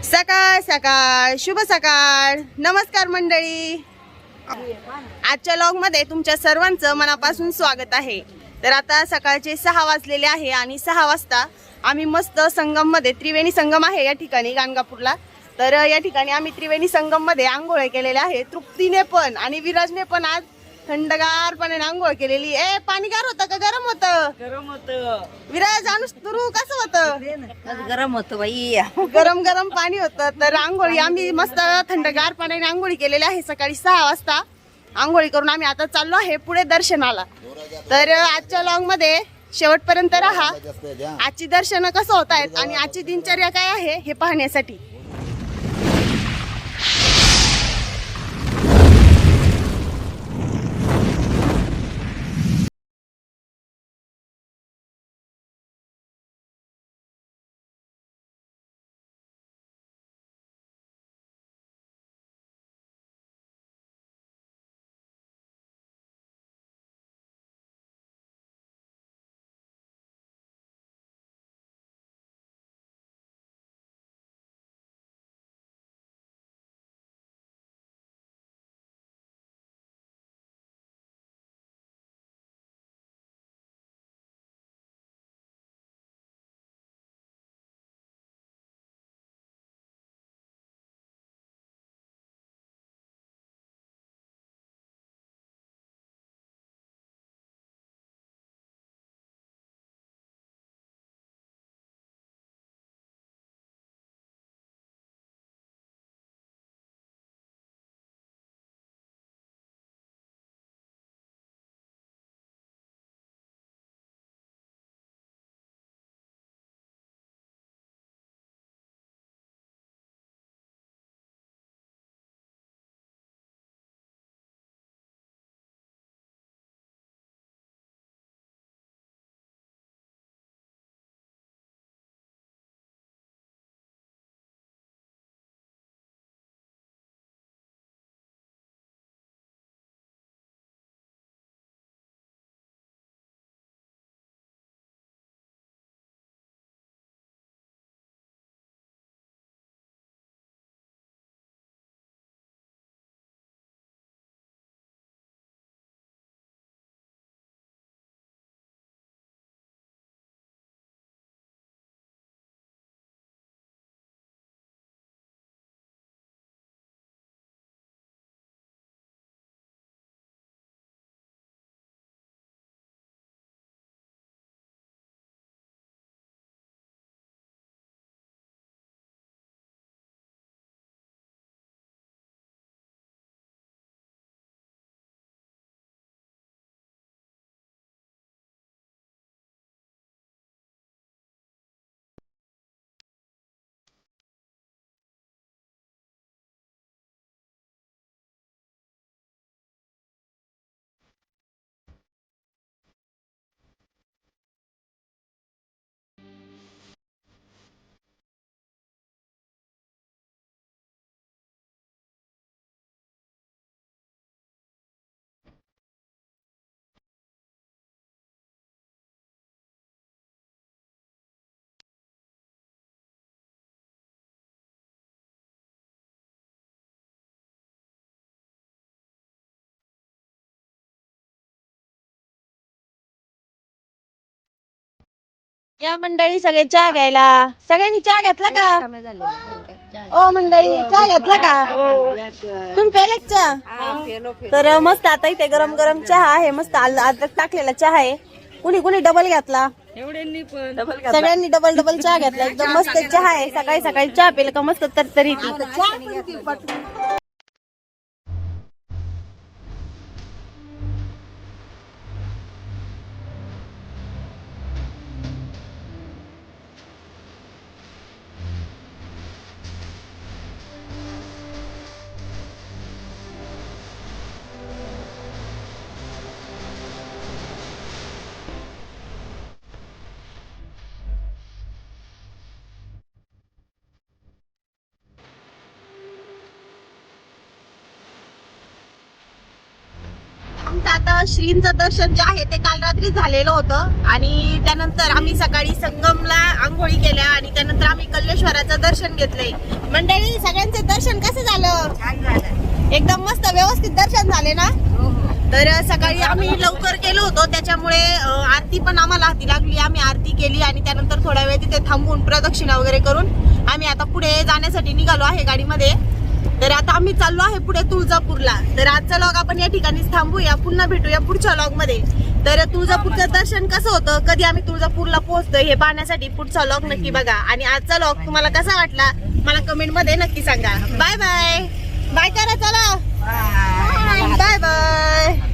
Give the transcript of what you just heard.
सकाळ सकाळ शुभ सकाळ. नमस्कार मंडळी. आजच्या लॉग मध्ये तुमच्या सर्वांचं मनापासून स्वागत आहे. तर आता सकाळचे 6 वाजलेले आहे आणि 6 वाजता आम्ही मस्त संगम मध्ये, त्रिवेणी संगम आहे या ठिकाणी गाणगापूरला. तर या ठिकाणी आम्ही त्रिवेणी संगम मध्ये आंघोळ केलेले आहे. तृप्तीने पण आणि विराजने पण आज थंडगारपणे आंघोळ केलेली. पाणी गार होतं का गरम होतं? गरम होत. विराज अनुष्तरू कसं होतं? गरम होत बाई. गरम गरम पाणी होतं. तर आंघोळी आम्ही मस्त थंडगार पाण्याने आंघोळी केलेली आहे. सकाळी 6 वाजता आंघोळी करून आम्ही आता चाललो आहे पुढे दर्शनाला. तर आजच्या लॉग मध्ये शेवटपर्यंत राहा. आजची दर्शन कसं होत आहेत आणि आजची दिनचर्या काय आहे हे पाहण्यासाठी. या मंडळी सगळे चहा घ्यायला. सगळ्यांनी चहा घेतला का? ओ मंडळी चहा घेतला का? तुम्ही प्यायला चहा? तर मस्त आता इथे गरम गरम चहा आहे. मस्त अद्रक टाकलेला चहा आहे. कुणी कुणी डबल घेतला? सगळ्यांनी डबल डबल चहा घेतला. एकदम मस्त चहा आहे. सकाळी सकाळी चहा पिलं का मस्त तरतरी. आमचं आता श्रींचं दर्शन जे आहे ते काल रात्री झालेलं होतं आणि त्यानंतर आम्ही सकाळी संगमला आंघोळी केल्या आणि त्यानंतर आम्ही कल्लेश्वराचं दर्शन घेतलंय. मंडळी सगळ्यांचं दर्शन कसं झालं? छान झालं. एकदम मस्त व्यवस्थित दर्शन झाले ना? तर सकाळी आम्ही लवकर गेलो होतो त्याच्यामुळे आरती पण आम्हाला हाती लागली. आम्ही आरती केली आणि त्यानंतर थोड्या वेळ तिथे थांबून प्रदक्षिणा वगैरे करून आम्ही आता पुढे जाण्यासाठी निघालो आहे गाडीमध्ये. तर आता आम्ही चाललो आहे पुढे तुळजापूरला. तर आजचा लॉग आपण या ठिकाणीच थांबूया, पुन्हा भेटूया पुढच्या लॉग मध्ये. तर तुळजापूरचं दर्शन कसं होतं, कधी आम्ही तुळजापूरला पोहोचतोय हे पाहण्यासाठी पुढचा लॉग नक्की बघा. आणि आजचा लॉग तुम्हाला कसा वाटला मला कमेंट मध्ये नक्की सांगा. Bye bye. बाय करा, चला बाय बाय.